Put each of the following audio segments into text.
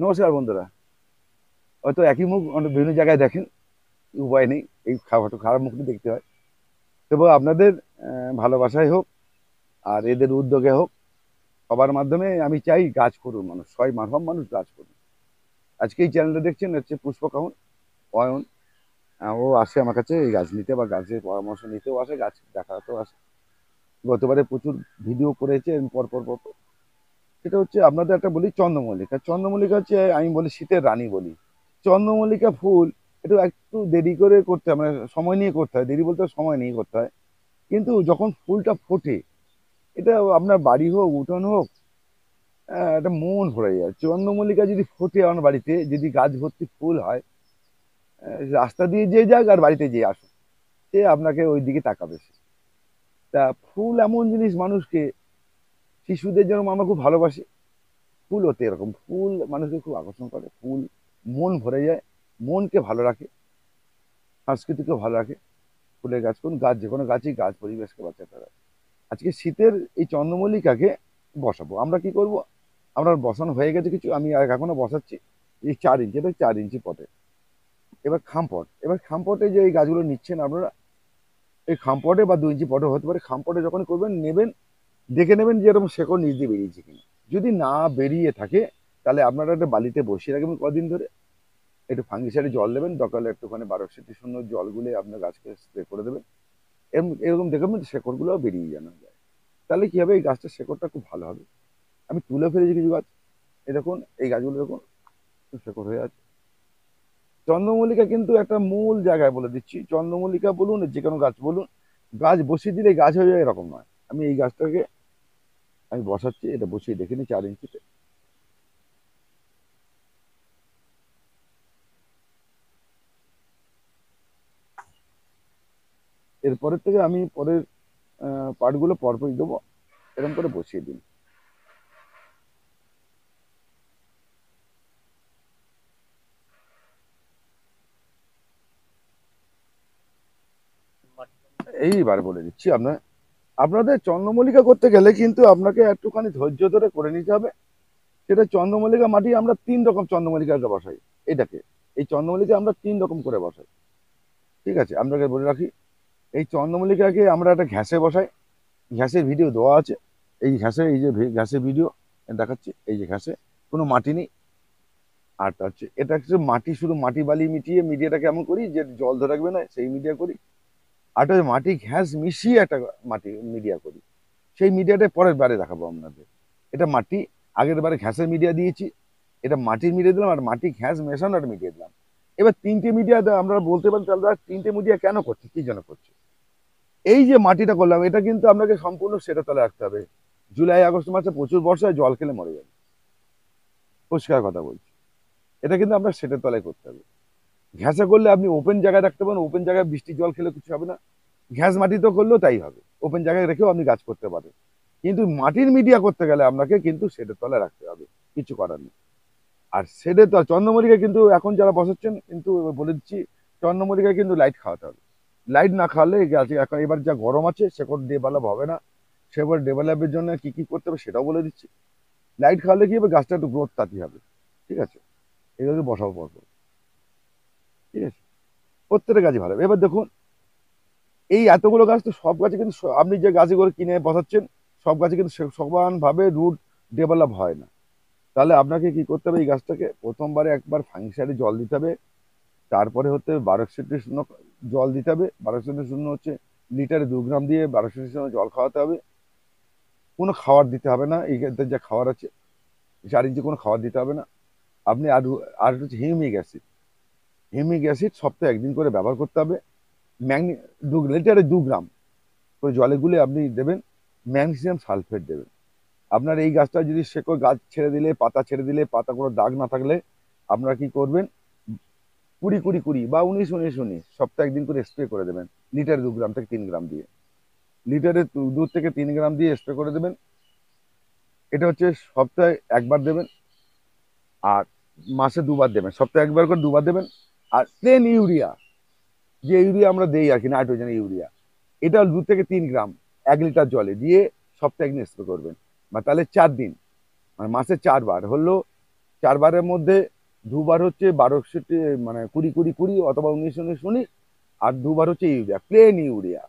নমস্কার বন্ধুরা। হয়তো একই মুখ অনেক বিভিন্ন জায়গায় দেখেন, উপায় নেই, এই খারাপ মুখটি দেখতে হয়। তবু আপনাদের ভালোবাসায় হোক আর এদের উদ্যোগে হোক, সবার মাধ্যমে আমি চাই গাছ করুন মানুষ, সব মানুষ গাছ করুন। আজকে এই চ্যানেলটা দেখছেন হচ্ছে পুষ্পকাহন অয়ন। ও আসে আমার কাছে এই গাছ নিতে বা গাছের পরামর্শ নিতেও আসে, গাছ দেখাতেও আসে। গতবারে প্রচুর ভিডিও করেছে পর পর। সেটা হচ্ছে আপনাদের একটা বলি চন্দ্রমল্লিকা। চন্দ্রমল্লিকা হচ্ছে আমি বলি শীতের রানী বলি। চন্দ্রমল্লিকা ফুল এটা একটু দেরি করে করতে হয়, মানে সময় নিয়ে করতে হয়। দেরি বলতে সময় নিয়ে করতে হয়, কিন্তু যখন ফুলটা ফোটে, এটা আপনার বাড়ি হোক উঠোন হোক, একটা মন ভরে যায়। চন্দ্রমল্লিকা যদি ফোটে আমার বাড়িতে, যদি গাছ ভর্তি ফুল হয়, রাস্তা দিয়ে যে যাক আর বাড়িতে যে আসুক, সে আপনাকে ওই দিকে তাকাবে সে। তা ফুল এমন জিনিস, মানুষকে, শিশুদের যেরকম আমরা খুব ভালোবাসি, ফুল হতে এরকম। ফুল মানুষকে খুব আকর্ষণ করে। ফুল মন ভরে যায়, মনকে ভালো রাখে, সংস্কৃতিকে ভালো রাখে। ফুলের গাছ, কোন গাছ, যে কোনো গাছই গাছ পরিবেশকে বাঁচাতে পারে। আজকে শীতের এই চন্দ্রমল্লিকাকে বসাবো। আমরা কি করব, আমরা বসানো হয়ে গেছে কিছু, আমি আর এখনো বসাচ্ছি। এই 4 ইঞ্চি, এটা 4 ইঞ্চি পটে। এবার খামপটে যে এই গাছগুলো নিচ্ছেন আপনারা, এই খামপটে বা 2 ইঞ্চি পটে হতে পারে। খামপটে যখন করবেন, নেবেন, দেখে নেবেন যে এরকম শেকড় নিচ দিয়ে বেরিয়েছে কিনা। যদি না বেরিয়ে থাকে, তাহলে আপনারা একটা বালিতে বসিয়ে রাখবেন কদিন ধরে। একটু ফাঙ্গিসাইডে জল দেবেন, দরকার হলে একটুখানি 1200 জল গুলে আপনার গাছকে স্প্রে করে দেবেন। এরকম দেখবেন শেকড়গুলো বেরিয়ে জানা যায়। তাহলে কি হবে, এই গাছটার শেকড়টা খুব ভালো হবে। আমি তুলে ফেলেছি কিছু গাছ, এই দেখুন, এই গাছগুলো দেখুন, শেকড় হয়ে আছে। চন্দ্রমল্লিকা কিন্তু একটা মূল জায়গায় বলে দিচ্ছি, চন্দ্রমল্লিকা বলুন যে কোনো গাছ বলুন, গাছ বসিয়ে দিলে গাছ হয়ে যায় এরকম নয়। আমি এই গাছটাকে আমি বসাচ্ছি, এটা বসিয়ে দেখিনি 4 ইঞ্চিতে। এরপরের থেকে আমি পরের পার্টগুলো পরপরই দেবো, এরকম করে বসিয়ে দিন। এইবার বলে দিচ্ছি আপনাদের চন্দ্রমল্লিকা করতে গেলে কিন্তু আপনাকে একটুখানি ধৈর্য ধরে করে নিতে হবে। সেটা চন্দ্রমল্লিকা মাটি আমরা 3 রকম চন্দ্রমল্লিকাকে বসাই। এটাকে, এই চন্দ্রমল্লিকা আমরা 3 রকম করে বসাই। ঠিক আছে, আপনাকে বলে রাখি, এই চন্দ্রমল্লিকাকে আমরা একটা ঘ্যাসে বসাই। ঘ্যাসের ভিডিও দেওয়া আছে। এই ঘ্যাসে, এই যে ঘ্যাসের ভিডিও দেখাচ্ছি, এই যে ঘ্যাসে কোনো মাটি নেই। আর হচ্ছে এটা হচ্ছে মাটি, শুধু মাটি বালি মিটিয়ে, মিডিয়াটা কেমন করি যে জল ধরে রাখবে না সেই মিডিয়া করি। আর একটা মাটি ঘ্যাস মিশিয়ে একটা মাটি মিডিয়া করি, সেই মিডিয়াটা পরের বারে দেখাবো আপনাদের। এটা মাটি, আগের বারে ঘ্যাসের মিডিয়া দিয়েছি, এটা মাটির মিডিয়া দিলাম, আর মাটি ঘ্যাস মেশানো একটা মিডিয়া দিলাম। এবার 3টে মিডিয়া আমরা বলতে পারি, তাহলে 3টে মিডিয়া কেন করছি, কি জন্য করছি। এই যে মাটিটা করলাম, এটা কিন্তু আপনাকে সম্পূর্ণ সেটা তলে রাখতে হবে। জুলাই আগস্ট মাসে প্রচুর বর্ষায়, জল খেলে মরে যাবে, পরিষ্কার কথা বলছি। এটা কিন্তু আপনার সেটের তলায় করতে হবে। ঘ্যাসে করলে আপনি ওপেন জায়গায় রাখতে পারেন, ওপেন জায়গায় বৃষ্টির জল খেলে কিছু হবে না। ঘ্যাস মাটিতে করলেও তাই হবে, ওপেন জায়গায় রেখেও আপনি গাছ করতে পারেন। কিন্তু মাটির মিডিয়া করতে গেলে আপনাকে কিন্তু সেটের তলায় রাখতে হবে, কিছু করার নেই। আর সেটের তলা চন্দ্রমল্লিকা কিন্তু এখন যারা বসাচ্ছেন, কিন্তু বলে দিচ্ছি, চন্দ্রমল্লিকা কিন্তু লাইট খাওয়াতে হবে। লাইট না খাওয়ালে গাছ, এখন এবার যা গরম আছে, শেকড় ডেভেলপ হবে না। শেকড় ডেভেলপের জন্য কি কি করতে হবে সেটাও বলে দিচ্ছি। লাইট খাওয়ালে কি হবে, গাছটা একটু গ্রোথ তাড়াতাড়ি হবে। ঠিক আছে, এগুলো বসাবো পরপর। ঠিক আছে, প্রত্যেকটা গাছই ভালো হবে। এবার দেখুন, এই এতগুলো গাছ, তো সব গাছে কিন্তু আপনি যে গাছগুলো কিনে বসাচ্ছেন, সব গাছে কিন্তু সমানভাবে রুট ডেভেলপ হয় না। তাহলে আপনাকে কি করতে হবে, এই গাছটাকে প্রথমবারে একবার ফাঙ্গিসাইডে জল দিতে হবে। তারপরে হচ্ছে 1200 জল দিতে হবে। 1200 হচ্ছে লিটারে 2 গ্রাম দিয়ে 1200 জল খাওয়াতে হবে। কোনো খাবার দিতে হবে না, এই গাছের যা খাবার আছে 4 ইঞ্চি, কোনো খাবার দিতে হবে না। আপনি আর আর হচ্ছে হিউমিক অ্যাসিড, হিউমিক অ্যাসিড সপ্তাহে একদিন করে ব্যবহার করতে হবে। ম্যাগনি 2 লিটারে 2 গ্রাম করে জলে গুলে আপনি দেবেন। ম্যাগনেসিয়াম সালফেট দেবেন। আপনার এই গাছটা যদি শেকড়, গাছ ছেড়ে দিলে, পাতা ছেড়ে দিলে, পাতা কোনো দাগ না থাকলে আপনারা কি করবেন, 20 20 20 বা 19 19 19 সপ্তাহে একদিন করে স্প্রে করে দেবেন। লিটারে 2 গ্রাম থেকে 3 গ্রাম দিয়ে, লিটারে 2 থেকে 3 গ্রাম দিয়ে স্প্রে করে দেবেন। এটা হচ্ছে সপ্তাহে একবার দেবেন, আর মাসে 2 বার দেবেন। সপ্তাহে একবার করে 2 বার দেবেন। আর প্লেন ইউরিয়া, যে ইউরিয়া আমরা দেই আর কি, নাইট্রোজেন ইউরিয়া, এটা 2 থেকে 3 গ্রাম 1 লিটার জলে দিয়ে সপ্তাহে একদিন স্প্রে করবেন। বা তাহলে 4 দিন, মানে মাসে 4 বার হলো 4 বারের মধ্যে 2 বার হচ্ছে 12 মানে 20 20 20 অথবা 19 19 19, আর 2 বার হচ্ছে ইউরিয়া, প্লেন ইউরিয়া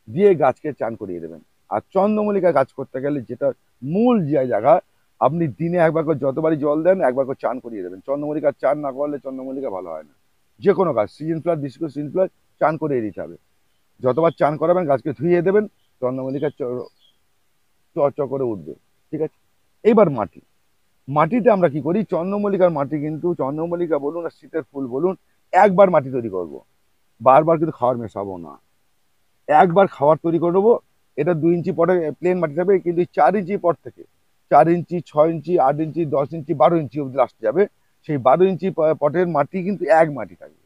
দিয়ে গাছকে চান করিয়ে দেবেন। আর চন্দ্রমল্লিকা গাছ করতে গেলে যেটা মূল যে জায়গা, আপনি দিনে একবার করে যতবারই জল দেন একবার করে চান করিয়ে দেবেন। চন্দ্রমল্লিকা চান না করলে চন্দ্রমল্লিকা ভালো হয় না। যে কোনো গাছ, সিজন ফ্লাওয়ার, বিশেষ করে সিজন ফ্লাওয়ার, চান করিয়ে দিতে হবে। যতবার চান করাবেন গাছকে ধুইয়ে দেবেন, চন্দ্রমল্লিকা চর্চ করে উঠবে। ঠিক আছে। এইবার মাটি, মাটিতে আমরা কি করি, চন্দ্রমল্লিকার মাটি কিন্তু, চন্দ্রমল্লিকা বলুন আর শীতের ফুল বলুন, একবার মাটি তৈরি করব, বারবার কিন্তু খাবার মেশাবো না। একবার খাবার তৈরি করে নেবো। এটা 2 ইঞ্চি পটে প্লেন মাটি থাকবে, কিন্তু 4 ইঞ্চি পট থেকে 4 ইঞ্চি, 6 ইঞ্চি, 8 ইঞ্চি, 10 ইঞ্চি, 12 ইঞ্চি অব্দি লাস্ট যাবে। সেই 12 ইঞ্চি পটের মাটি কিন্তু এক মাটি থাকবে।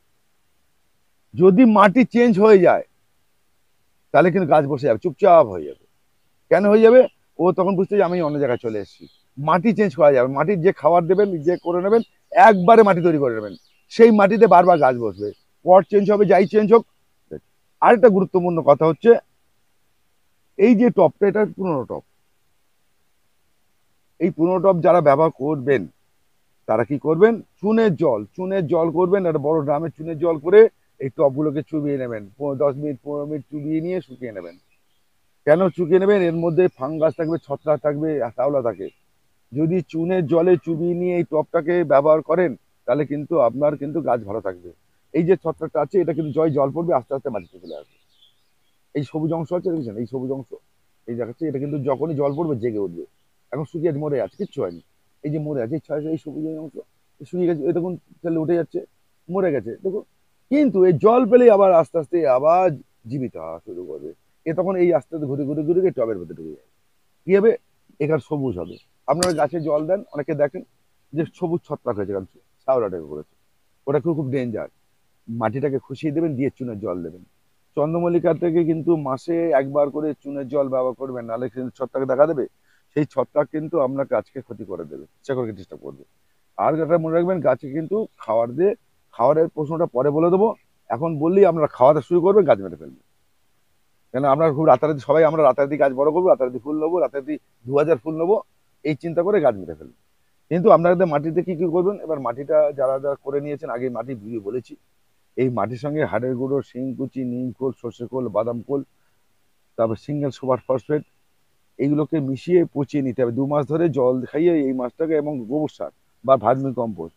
যদি মাটি চেঞ্জ হয়ে যায় তাহলে কিন্তু গাছ বসে যাবে, চুপচাপ হয়ে যাবে। কেন হয়ে যাবে? ও তখন বুঝতে যে আমি অন্য জায়গায় চলে এসেছি। মাটি চেঞ্জ করা যাবে, মাটির যে খাবার দেবেন, যে করে নেবেন, একবারে মাটি তৈরি করে নেবেন, সেই মাটিতে বারবার গাছ বসবে। পট চেঞ্জ হবে, যাই চেঞ্জ হোক। আরেকটা গুরুত্বপূর্ণ কথা হচ্ছে, এই যে টপটা, এটা পুরোনো টপ। এই পুরোনো টপ যারা ব্যবহার করবেন তারা কি করবেন, চুনের জল করবেন, একটা বড় ড্রামে চুনের জল করে এই টপগুলোকে চুবিয়ে নেবেন, 10 মিনিট 15 মিনিট চুবিয়ে নিয়ে শুকিয়ে নেবেন। কেন শুকিয়ে নেবেন? এর মধ্যে ফাঙ্গাস থাকবে, ছত্রাক থাকবে, শ্যাওলা থাকে। যদি চুনের জলে চুবিয়ে নিয়ে এই টপটাকে ব্যবহার করেন তাহলে কিন্তু আপনার কিন্তু গাছ ভালো থাকবে। এই যে ছত্রাকটা আছে, এটা কিন্তু জল পড়বে, আস্তে আস্তে মাটিতে চলে আসবে। এই সবুজ অংশ আছে দেখেছেন, এই সবুজ অংশ, এই দেখাচ্ছে, এটা কিন্তু যখনই জল পড়বে জেগে উঠবে। এখন শুকিয়ে মরে আছে, কিচ্ছু হয়নি। এই যে মরে আছে, এই সবুজ অংশ শুকিয়ে গেছে, এই দেখুন তাহলে উঠে যাচ্ছে, মরে গেছে দেখুন। কিন্তু এই জল পেলেই আবার আস্তে আস্তে আবার জীবিত হওয়া শুরু করবে। এ তখন এই আস্তে আস্তে ঘুরে ঘুরে ঘুরে গিয়ে টবের ভেতরে ঢুকে যাবে। কি হবে? এখানে সবুজ হবে। আপনারা গাছে জল দেন, অনেকে দেখেন যে সবুজ ছত্রাক হয়েছে, কারণ শ্যাওলাটাকে করেছে। ওটা খুব খুব ডেঞ্জার। মাটিটাকে খুশিয়ে দেবেন, দিয়ে চুনের জল দেবেন। চন্দ্রমল্লিকা থেকে কিন্তু মাসে একবার করে চুনের জল ব্যবহার করবেন, নাহলে কিন্তু ছত্রাক দেখা দেবে। সেই ছত্রাক কিন্তু আপনার গাছকে ক্ষতি করে দেবে, শেকড়কে ডিস্টার্ব করবে। আর যেটা মনে রাখবেন, গাছে কিন্তু খাবার দিয়ে, খাবারের প্রশ্নটা পরে বলে দেবো, এখন বললেই আমরা খাওয়াতে শুরু করবে, গাছ মেরে ফেলবে। কেন আমরা খুব রাতারাতি, সবাই আমরা রাতারাতি গাছ বড় করবো, রাতারাতি ফুল নেবো, রাতারাতি 2000 ফুল নেবো, এই চিন্তা করে গাছ মেরে ফেলবে। কিন্তু আপনাদের মাটিতে কি কি করবেন, এবার মাটিটা যারা যারা করে নিয়েছেন, আগে মাটি ভিজিয়ে বলেছি, এই মাটির সঙ্গে হাড়ের গুঁড়ো, শিংকুচি, নিম খোল, সর্ষে খোল, বাদাম খোল, তারপর সিঙ্গেল সুপার ফসফেট, এইগুলোকে মিশিয়ে পচিয়ে নিতে হবে 2 মাস ধরে, জল খাইয়ে এই মাছটাকে, এবং গোবর সার বা ভার্মি কম্পোস্ট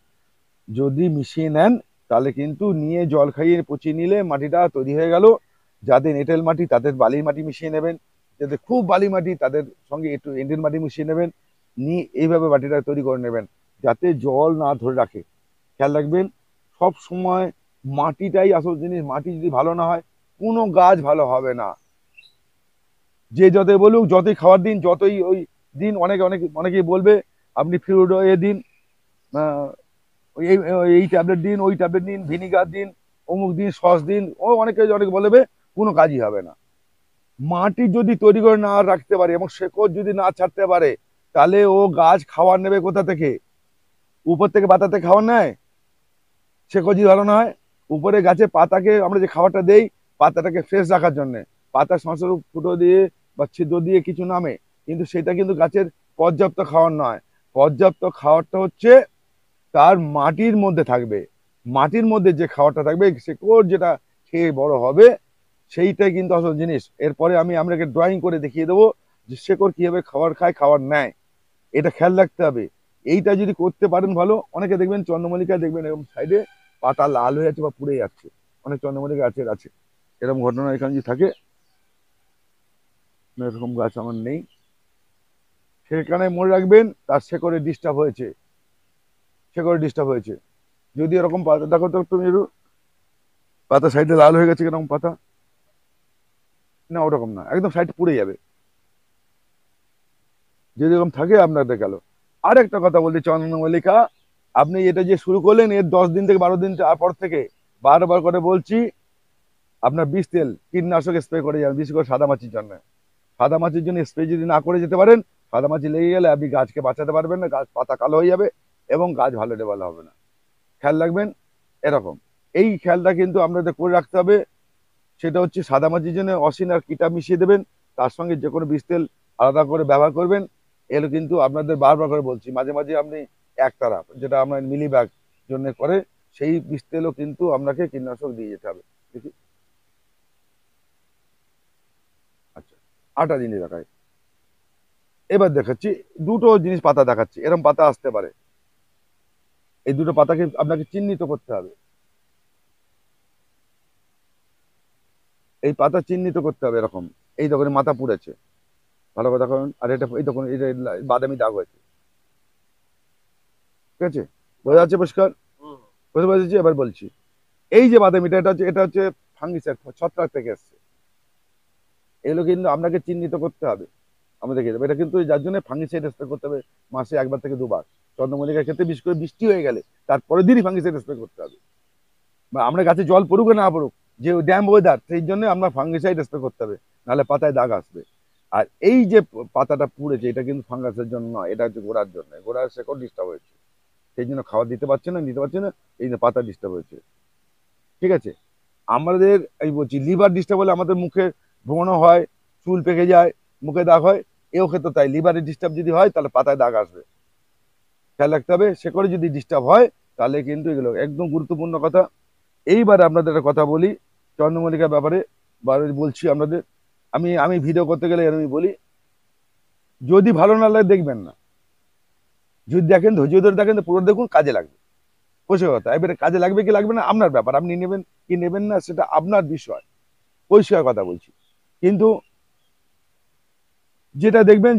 যদি মিশিয়ে নেন, তাহলে কিন্তু নিয়ে জল খাইয়ে পচিয়ে নিলে মাটিটা তৈরি হয়ে গেল। যাদের এঁটেল মাটি তাদের বালির মাটি মিশিয়ে নেবেন, যাদের খুব বালি মাটি তাদের সঙ্গে একটু এঁটেল মাটি মিশিয়ে নেবেন, নিয়ে এইভাবে মাটিটা তৈরি করে নেবেন, যাতে জল না ধরে রাখে। খেয়াল রাখবেন, সব সময় মাটিটাই আসল জিনিস। মাটি যদি ভালো না হয়, কোনো গাছ ভালো হবে না। যে যতই বলুক, যতই খাবার দিন, যতই ওই দিন, অনেকেই বলবে আপনি ফ্লুইড এ দিন, আহ, এই এই ট্যাবলেট দিন, ওই ট্যাবলেট দিন, ভিনিগার দিন, অমুক দিন, সস দিন, ও অনেক বলবে, কোনো কাজই হবে না। মাটি যদি তৈরি করে না রাখতে পারে এবং শেকড় যদি না ছাড়তে পারে, তাহলে ও গাছ খাবার নেবে কোথা থেকে? উপর থেকে পাতা থেকে খাবার নেয়? শেকড় যদি ভালো না হয়, উপরে গাছে পাতাকে আমরা যে খাবারটা দেই, পাতাটাকে ফ্রেশ রাখার জন্য, পাতা সংসার ফুটো দিয়ে বা ছিদ্র দিয়ে কিছু নামে, কিন্তু সেটা কিন্তু গাছের পর্যাপ্ত খাবার নয়। পর্যাপ্ত খাবারটা হচ্ছে তার মাটির মধ্যে থাকবে। মাটির মধ্যে যে খাবারটা থাকবে, শেকড় যেটা খেয়ে বড় হবে, সেইটাই কিন্তু আসল জিনিস। এরপরে আমি আপনাকে ড্রয়িং করে দেখিয়ে দেবো যে শেকড় কিভাবে খাবার খায়, খাবার নেয়, এটা খেয়াল রাখতে হবে। এইটা যদি করতে পারেন ভালো। অনেকে দেখবেন চন্দ্রমল্লিকা দেখবেন এরকম সাইডে পাতা লাল হয়ে যাচ্ছে বা পুড়ে যাচ্ছে, অনেক চন্দ্রমল্লিকা গাছের আছে এরকম ঘটনা। এখানে যদি থাকে, এরকম গাছ আমার নেই, সেখানে মনে রাখবেন তার শেকড়ে ডিস্টার্ব হয়েছে, শেকড়ে ডিস্টার্ব হয়েছে। যদি এরকম পাতা দেখো তো তুমি, একটু পাতা সাইডে লাল হয়ে গেছে, কিরকম পাতা, না ওরকম না, একদম সাইড পুড়ে যাবে যদি এরকম থাকে আপনাদের গেল। আর একটা কথা বলছি, চন্দ্রমল্লিকা আপনি এটা যে শুরু করলেন, এর 10 দিন থেকে 12 দিন পর থেকে বারবার করে বলছি, আপনার বিষ তেল কীটনাশক স্প্রে করে যাবেন, বিশেষ করে সাদা মাছির জন্য। সাদা মাছির জন্য স্প্রে যদি না করে যেতে পারেন, সাদা মাছি লেগে গেলে আপনি গাছকে বাঁচাতে পারবেন না, গাছ পাতা কালো হয়ে যাবে এবং গাছ ভালো ডেভেলপ হবে না। খেয়াল রাখবেন এরকম। এই খেয়ালটা কিন্তু আপনাদের করে রাখতে হবে। সেটা হচ্ছে সাদা মাছির জন্য অসিন আর কিটা মিশিয়ে দেবেন, তার সঙ্গে যে কোনো বিষ তেল আলাদা করে ব্যবহার করবেন। এগুলো কিন্তু আপনাদের বারবার করে বলছি, মাঝে মাঝে আপনি একতারা, যেটা আমরা মিলিবাগ জন্য করে, সেই বিষ তেলও কিন্তু আপনাকে কীটনাশক দিয়ে যেতে হবে। দেখি, আচ্ছা, 8টা জিনিস দেখায়। এবার দেখাচ্ছি দুটো জিনিস পাতা দেখাচ্ছি, এরকম পাতা আসতে পারে। এই দুটো পাতাকে আপনাকে চিহ্নিত করতে হবে, এই পাতা চিহ্নিত করতে হবে এরকম। এই দেখুন মাথা পুড়েছে, ভালো কথা দেখুন, আর এটা এই দেখুন, এটা বাদামি দাগ হয়েছে, ঠিক আছে, বোঝা যাচ্ছে পরিষ্কার? বুঝতে পারছি। এবার বলছি, এই যে বাদামিটা, এটা হচ্ছে ফাঙ্গিসাইড, ছত্রাক থেকে এসছে। এগুলো কিন্তু আপনাকে চিহ্নিত করতে হবে, আমি দেখিয়ে দেবো। এটা কিন্তু যার জন্য ফাঙ্গিসাইড স্প্রে করতে হবে মাসে 1বার থেকে 2বার। চন্দ্রমল্লিকার ক্ষেত্রে বিশেষ করে বৃষ্টি হয়ে গেলে তারপরের দিনই ফাঙ্গিসাইড স্প্রে করতে হবে, বা আমরা গাছে জল পড়ুক না পড়ুক, যে ড্যাম ওয়েদার, সেই জন্য আমরা ফাঙ্গিসাইড স্প্রে করতে হবে, নাহলে পাতায় দাগ আসবে। আর এই যে পাতাটা পুড়েছে, এটা কিন্তু ফাঙ্গাসের জন্য নয়, এটা হচ্ছে গোড়ার জন্য, গোড়ার শেকড় ডিস্টার্ব হয়েছে, সেই জন্য খাবার দিতে পারছে না, নিতে পারছে না, এই যে পাতা ডিস্টার্ব হয়েছে, ঠিক আছে। আমাদের এই বলছি লিভার ডিস্টার্ব হলে আমাদের মুখে ব্রণ হয়, চুল পেকে যায়, মুখে দাগ হয়, এও ক্ষেত্রে তাই। লিভারের ডিস্টার্ব যদি হয় তাহলে পাতায় দাগ আসবে, খেয়াল রাখতে হবে। শেকড়ে যদি ডিস্টার্ব হয় তাহলে কিন্তু এগুলো একদম গুরুত্বপূর্ণ কথা। এইবার আপনাদের একটা কথা বলি চন্দ্রমল্লিকার ব্যাপারে, বলছি আপনাদের। আমি আমি ভিডিও করতে গেলে আমি বলি, যদি ভালো না লাগে দেখবেন না, যদি দেখেন ধৈর্য ধরে দেখেন তো পুরো দেখুন, কাজে লাগবে, পরিষ্কার কথা। এবারে কাজে লাগবে কি লাগবে না আপনার ব্যাপার, আপনি নেবেন কি নেবেন না সেটা আপনার বিষয়, পরিষ্কার কথা বলছি। কিন্তু যেটা দেখবেন,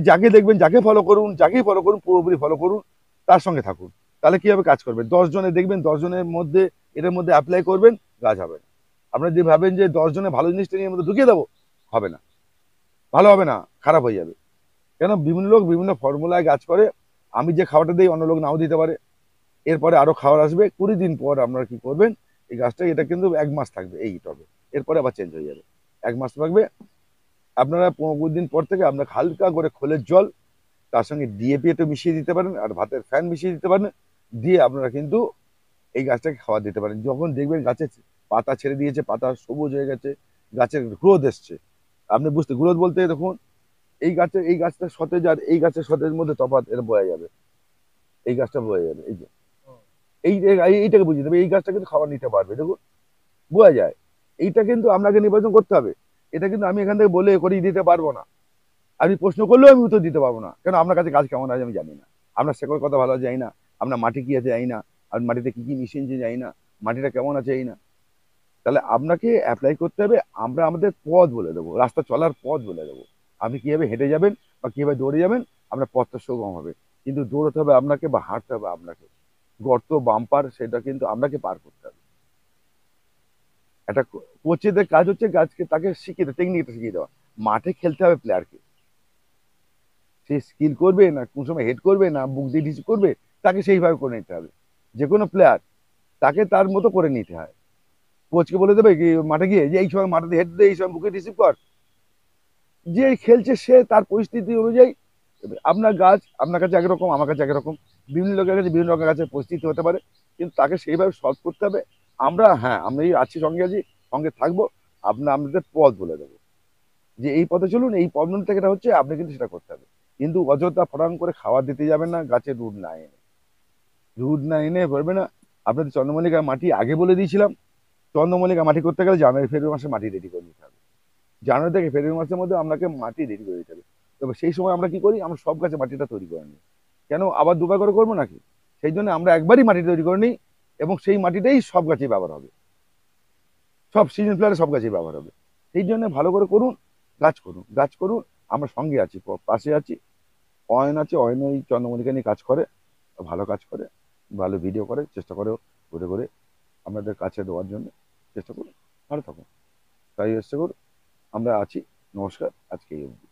যাকে ফলো করুন, যাকেই ফলো করুন, পুরোপুরি ফলো করুন, তার সঙ্গে থাকুন, তাহলে কি হবে, কাজ করবে। 10 জনে দেখবেন, 10 জনের মধ্যে এটার মধ্যে অ্যাপ্লাই করবেন, কাজ হবে না। আপনারা যদি ভাবেন যে 10 জনে ভালো জিনিসটা নিয়ে মধ্যে ঢুকিয়ে দেবো, হবে না, ভালো হবে না, খারাপ হয়ে যাবে। কেন, বিভিন্ন লোক বিভিন্ন ফর্মুলায় কাজ করে, আমি যে খাবারটা দিই অন্য লোক নাও দিতে পারে, এরপরে আরো খাবার আসবে, 20 দিন পর আপনারা কি করবেন, এই গাছটা, এটা কিন্তু 1 মাস থাকবে এই টবে, এরপরে আবার চেঞ্জ হয়ে যাবে। 1 মাস থাকবে, আপনারা 15 দিন পর থেকে আপনার হালকা করে খোলের জল, তার সঙ্গে ডিএপি একটু মিশিয়ে দিতে পারেন, আর ভাতের ফ্যান মিশিয়ে দিতে পারেন, দিয়ে আপনারা কিন্তু এই গাছটাকে খাবার দিতে পারেন। যখন দেখবেন গাছে পাতা ছেড়ে দিয়েছে, পাতা সবুজ হয়ে গেছে, গাছের গ্রোথ এসছে, আপনি বুঝতে, গ্রোথ বলতে দেখুন, এই গাছটা সতেজ আর এই গাছের সতেজের মধ্যে তফাৎ, এটা বোঝা যাবে, এই গাছটা বোঝা যাবে, এই যে এইটাকে বুঝিয়ে দেবে, এই গাছটা কিন্তু খাবার নিতে পারবে, দেখুন বোঝা যায়। এইটা কিন্তু আপনাকে নির্বাচন করতে হবে, এটা কিন্তু আমি এখান থেকে বলে করিয়ে দিতে পারবো না, আপনি প্রশ্ন করলেও আমি উত্তর দিতে পারবো না, কেন আপনার কাছে গাছ কেমন আছে আমি জানি না, আপনার শেকড় কথা ভালো জানি না, আপনার মাটি কি আছে জানি না, আর মাটিতে কি কি মিশিয়েছে জানি না, মাটিটা কেমন আছে জানি না। তাহলে আপনাকে অ্যাপ্লাই করতে হবে, আমরা আমাদের পথ বলে দেবো, রাস্তা চলার পথ বলে দেবো, আপনি কিভাবে হেঁটে যাবেন বা কিভাবে দৌড়ে যাবেন, আপনার পথটা সুগম হবে। কিন্তু দৌড়াতে হবে আপনাকে বা হাঁটতে হবে আপনাকে, গর্ত বাম্পার সেটা কিন্তু আপনাকে পার করতে হবে। একটা কোচেদের কাজ হচ্ছে গাছকে, তাকে শিখিয়ে দেওয়া, টেকনিকটা শিখিয়ে দেওয়া। মাঠে খেলতে হবে প্লেয়ারকে, সে স্কিল করবে না কোন সময় হেড করবে না বুক দিয়ে ডিস করবে, তাকে সেইভাবে করে নিতে হবে। যে কোনো প্লেয়ার তাকে তার মতো করে নিতে হয়, কোচকে বলে দেবে কি মাঠে গিয়ে যে এই সময় মাঠে হেড দে, এই সময় বুকে রিসিভ কর, যে খেলছে সে তার পরিস্থিতি অনুযায়ী। আপনার গাছ আপনার কাছে একরকম, আমার কাছে একরকম, বিভিন্ন লোকের কাছে বিভিন্ন রকমের গাছের পরিস্থিতি হতে পারে, কিন্তু তাকে সেইভাবে সলভ করতে হবে। আমরা, হ্যাঁ, আমি আছি, সঙ্গে আছি, সঙ্গে থাকবো, আমাদের পথ বলে দেবো, যে এই পথে চলুন, এই পথ থেকে এটা হচ্ছে, আপনি কিন্তু সেটা করতে হবে। কিন্তু অযথা ফটাং করে খাবার দিতে যাবেন না, গাছের রুট না এনে, রুট না এনে ভরবে না। আপনাদের চন্দ্রমল্লিকা মাটি আগে বলে দিয়েছিলাম, চন্দ্রমল্লিকা মাটি করতে গেলে জানুয়ারি ফেব্রুয়ারি মাসে মাটি রেডি করে নিতে হবে, জানুয়ারি থেকে ফেব্রুয়ারি মাসের মধ্যে আপনাকে মাটি রেডি করে দিতে হবে। তবে সেই সময় আমরা কি করি, আমরা সব গাছে মাটিটা তৈরি করে নিই, কেন আবার 2বার করে করবো নাকি, সেই জন্য আমরা একবারই মাটি তৈরি করে নিই, এবং সেই মাটিটাই সব গাছেই ব্যবহার হবে, সব সিজন ফ্লাওয়ারে সব গাছেই ব্যবহার হবে। সেই জন্য ভালো করে করুন, গাছ করুন, গাছ করুন, আমরা সঙ্গে আছি, পাশে আছি। অয়ন আছে, অয়ন ওই চন্দ্রমল্লিকা নিয়ে কাজ করে, ভালো কাজ করে, ভালো ভিডিও করে, চেষ্টা করে ঘুরে ঘুরে আপনাদের কাছে দেওয়ার জন্য চেষ্টা করুন, ভালো থাকুন, তাই চেষ্টা করুন। আমরা আছি, নমস্কার, আজকে এই অবধি।